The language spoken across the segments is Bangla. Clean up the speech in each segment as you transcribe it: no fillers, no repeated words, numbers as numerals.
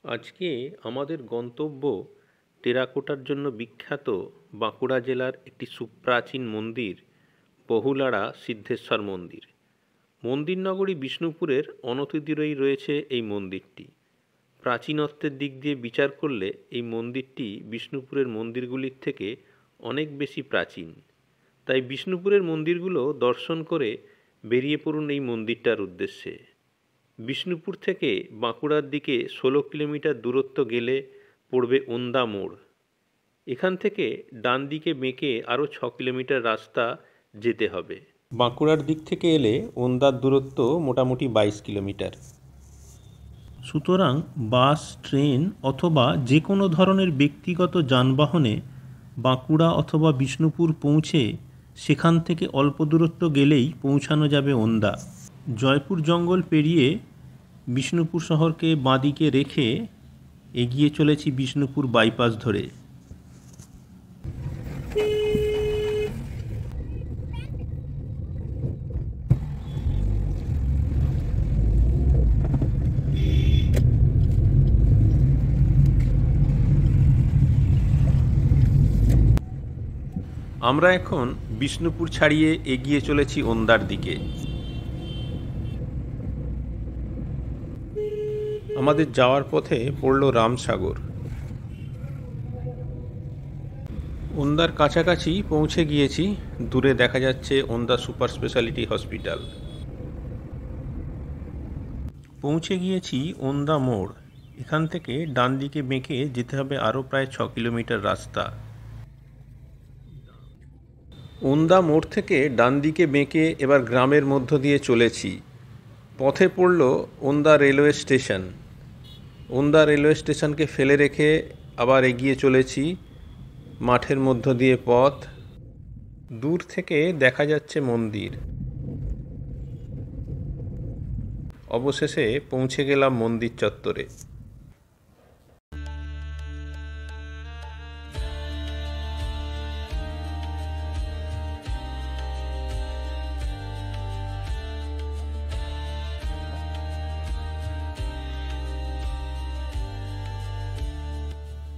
আজকে আমাদের গন্তব্য টেরাকোটার জন্য বিখ্যাত বাঁকুড়া জেলার একটি সুপ্রাচীন মন্দির বহুলাড়া সিদ্ধেশ্বর মন্দির। মন্দির নগরী বিষ্ণুপুরের অনতিদূরেই রয়েছে এই মন্দিরটি। প্রাচীনত্বের দিক দিয়ে বিচার করলে এই মন্দিরটি বিষ্ণুপুরের মন্দিরগুলির থেকে অনেক বেশি প্রাচীন। তাই বিষ্ণুপুরের মন্দিরগুলো দর্শন করে বেরিয়ে পড়ুন এই মন্দিরটার উদ্দেশ্যে। বিষ্ণুপুর থেকে বাঁকুড়ার দিকে 16 কিলোমিটার দূরত্ব গেলে পড়বে ওন্দা মোড়। এখান থেকে ডান দিকে বেঁকে আরও 6 কিলোমিটার রাস্তা যেতে হবে। বাঁকুড়ার দিক থেকে এলে ওন্দার দূরত্ব মোটামুটি 22 কিলোমিটার। সুতরাং বাস, ট্রেন অথবা যে কোনো ধরনের ব্যক্তিগত যানবাহনে বাঁকুড়া অথবা বিষ্ণুপুর পৌঁছে সেখান থেকে অল্প দূরত্ব গেলেই পৌঁছানো যাবে ওন্দা। জয়পুর জঙ্গল পেরিয়ে বিষ্ণুপুর শহরকে বাঁদিকে রেখে এগিয়ে চলেছি বিষ্ণুপুর বাইপাস ধরে। আমরা এখন বিষ্ণুপুর ছাড়িয়ে এগিয়ে চলেছি ওন্দার দিকে। আমাদের যাওয়ার পথে পড়ল রামসাগর। ওন্দার কাছাকাছি পৌঁছে গিয়েছি। দূরে দেখা যাচ্ছে ওন্দা সুপার স্পেশালিটি হসপিটাল। পৌঁছে গিয়েছি ওন্দা মোড়। এখান থেকে ডান দিকে বেঁকে যেতে হবে আরও প্রায় 6 কিলোমিটার রাস্তা। ওন্দা মোড় থেকে ডান দিকে বেঁকে এবার গ্রামের মধ্য দিয়ে চলেছি। পথে পড়ল Onda railway station. Onda railway স্টেশনকে ফেলে রেখে আবার এগিয়ে চলেছি মাঠের মধ্য দিয়ে পথ। দূর থেকে দেখা যাচ্ছে মন্দির। অবশেষে পৌঁছে গেলাম মন্দির চত্বরে।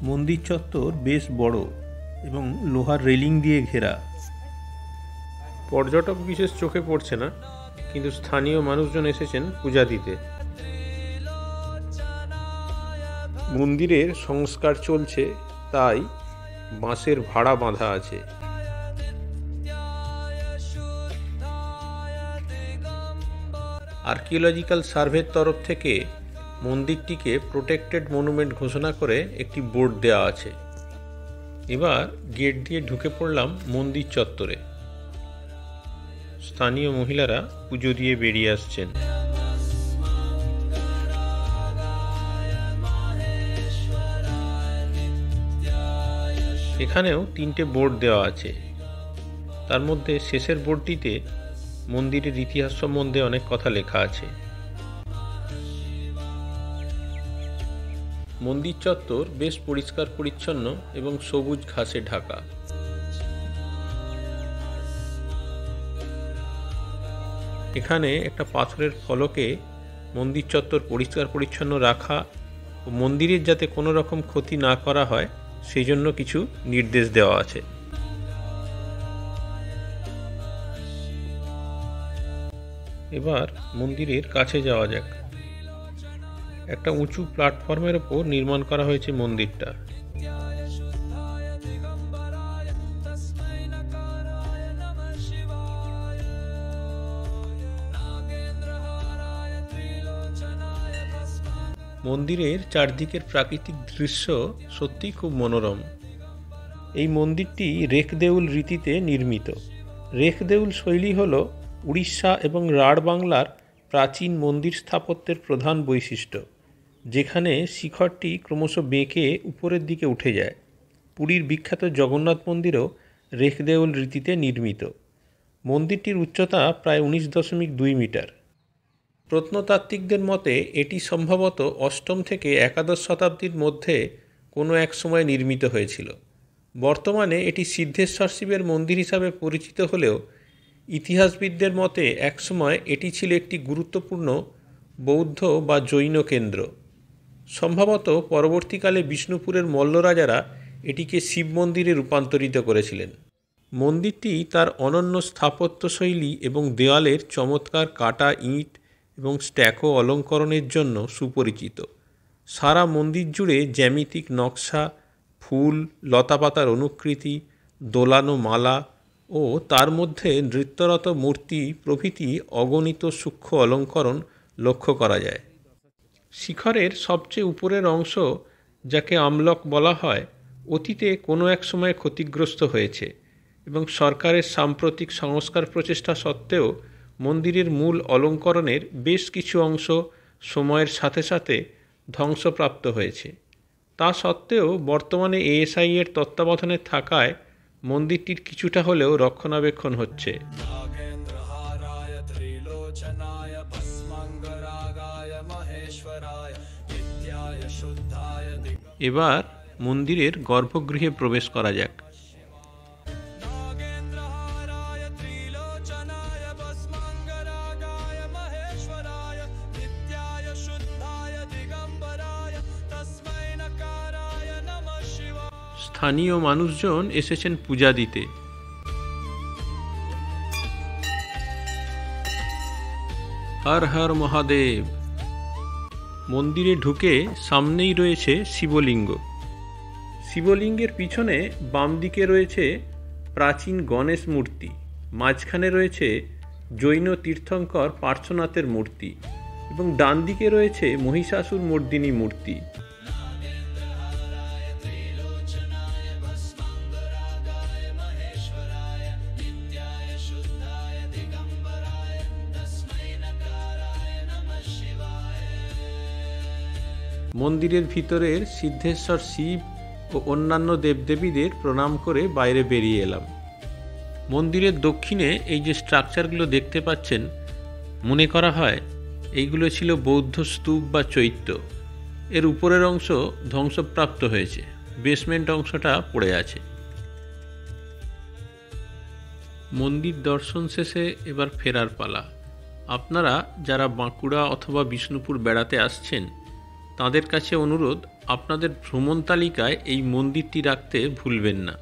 মন্দির চত্বর বেশ বড় এবং লোহার রেলিং দিয়ে ঘেরা। পর্যটক বিশেষ চোখে পড়ছে না, কিন্তু স্থানীয় মানুষজন এসেছেন পূজা দিতে। মন্দিরের সংস্কার চলছে, তাই বাঁশের ভাড়া বাঁধা আছে। আর্কিওলজিক্যাল সার্ভের তরফ থেকে মন্দিরটিকে প্রোটেক্টেড মনুমেন্ট ঘোষণা করে একটি বোর্ড দেওয়া আছে। এবার গেট দিয়ে ঢুকে পড়লাম মন্দির চত্বরে। স্থানীয় মহিলারা পুজো দিয়ে বেরিয়ে আসছেন। এখানেও 3টে বোর্ড দেওয়া আছে। তার মধ্যে শেষের বোর্ডটিতে মন্দিরের ইতিহাস সম্বন্ধে অনেক কথা লেখা আছে। মন্দির চত্বর বেশ পরিষ্কার পরিচ্ছন্ন এবং সবুজ ঘাসে ঢাকা। এখানে একটা পাথরের ফলকে মন্দির চত্বর পরিষ্কার পরিচ্ছন্ন রাখা ও মন্দিরের যাতে কোনো রকম ক্ষতি না করা হয় সেই জন্য কিছু নির্দেশ দেওয়া আছে। এবার মন্দিরের কাছে যাওয়া যাক। একটা উঁচু প্ল্যাটফর্মের ওপর নির্মাণ করা হয়েছে মন্দিরটা। মন্দিরের চারদিকের প্রাকৃতিক দৃশ্য সত্যিই খুব মনোরম। এই মন্দিরটি রেখদেউল রীতিতে নির্মিত। রেখদেউল শৈলী হল উড়িষ্যা এবং রাঢ় বাংলার প্রাচীন মন্দির স্থাপত্যের প্রধান বৈশিষ্ট্য, যেখানে শিখরটি ক্রমশ বেঁকে উপরের দিকে উঠে যায়। পুরীর বিখ্যাত জগন্নাথ মন্দিরও রেখদেউল রীতিতে নির্মিত। মন্দিরটির উচ্চতা প্রায় 19.2 মিটার। প্রত্নতাত্ত্বিকদের মতে এটি সম্ভবত 8ম থেকে একাদশ শতাব্দীর মধ্যে কোনো এক সময় নির্মিত হয়েছিল। বর্তমানে এটি সিদ্ধেশ্বর শিবের মন্দির হিসাবে পরিচিত হলেও ইতিহাসবিদদের মতে একসময় এটি ছিল একটি গুরুত্বপূর্ণ বৌদ্ধ বা জৈন কেন্দ্র। সম্ভবত পরবর্তীকালে বিষ্ণুপুরের মল্ল রাজারা এটিকে শিব মন্দিরে রূপান্তরিত করেছিলেন। মন্দিরটি তার অনন্য স্থাপত্যশৈলী এবং দেওয়ালের চমৎকার কাটা ইট এবং স্ট্যাকো অলঙ্করণের জন্য সুপরিচিত। সারা মন্দির জুড়ে জ্যামিতিক নকশা, ফুল, লতাপাতার অনুকৃতি, দোলানো মালা ও তার মধ্যে নৃত্যরত মূর্তি প্রভৃতি অগণিত সূক্ষ্ম অলঙ্করণ লক্ষ্য করা যায়। শিখরের সবচেয়ে উপরের অংশ, যাকে আমলক বলা হয়, অতীতে কোনো এক সময় ক্ষতিগ্রস্ত হয়েছে এবং সরকারের সাম্প্রতিক সংস্কার প্রচেষ্টা সত্ত্বেও মন্দিরের মূল অলঙ্করণের বেশ কিছু অংশ সময়ের সাথে সাথে ধ্বংসপ্রাপ্ত হয়েছে। তা সত্ত্বেও বর্তমানে এএসআই এর তত্ত্বাবধানে থাকায় মন্দিরটির কিছুটা হলেও রক্ষণাবেক্ষণ হচ্ছে। এবার মন্দিরের গর্ভগৃহে প্রবেশ করা যাক। স্থানীয় মানুষজন এসেছেন পূজা দিতে। হর হর মহাদেব। মন্দিরে ঢুকে সামনেই রয়েছে শিবলিঙ্গ। শিবলিঙ্গের পিছনে বাম দিকে রয়েছে প্রাচীন গণেশ মূর্তি, মাঝখানে রয়েছে জৈন তীর্থঙ্কর পার্শ্বনাথের মূর্তি এবং ডান দিকে রয়েছে মহিষাসুর মর্দিনী মূর্তি। মন্দিরের ভিতরের সিদ্ধেশ্বর শিব ও অন্যান্য দেবদেবীদের প্রণাম করে বাইরে বেরিয়ে এলাম। মন্দিরের দক্ষিণে এই যে স্ট্রাকচারগুলো দেখতে পাচ্ছেন, মনে করা হয় এইগুলো ছিল বৌদ্ধ স্তূপ বা চৈত্য। এর উপরের অংশ ধ্বংসপ্রাপ্ত হয়েছে, বেসমেন্ট অংশটা পড়ে আছে। মন্দির দর্শন শেষে এবার ফেরার পালা। আপনারা যারা বাঁকুড়া অথবা বিষ্ণুপুর বেড়াতে আসছেন, তাদের কাছে অনুরোধ, আপনাদের ভ্রমণ তালিকায় এই মন্দিরটি রাখতে ভুলবেন না।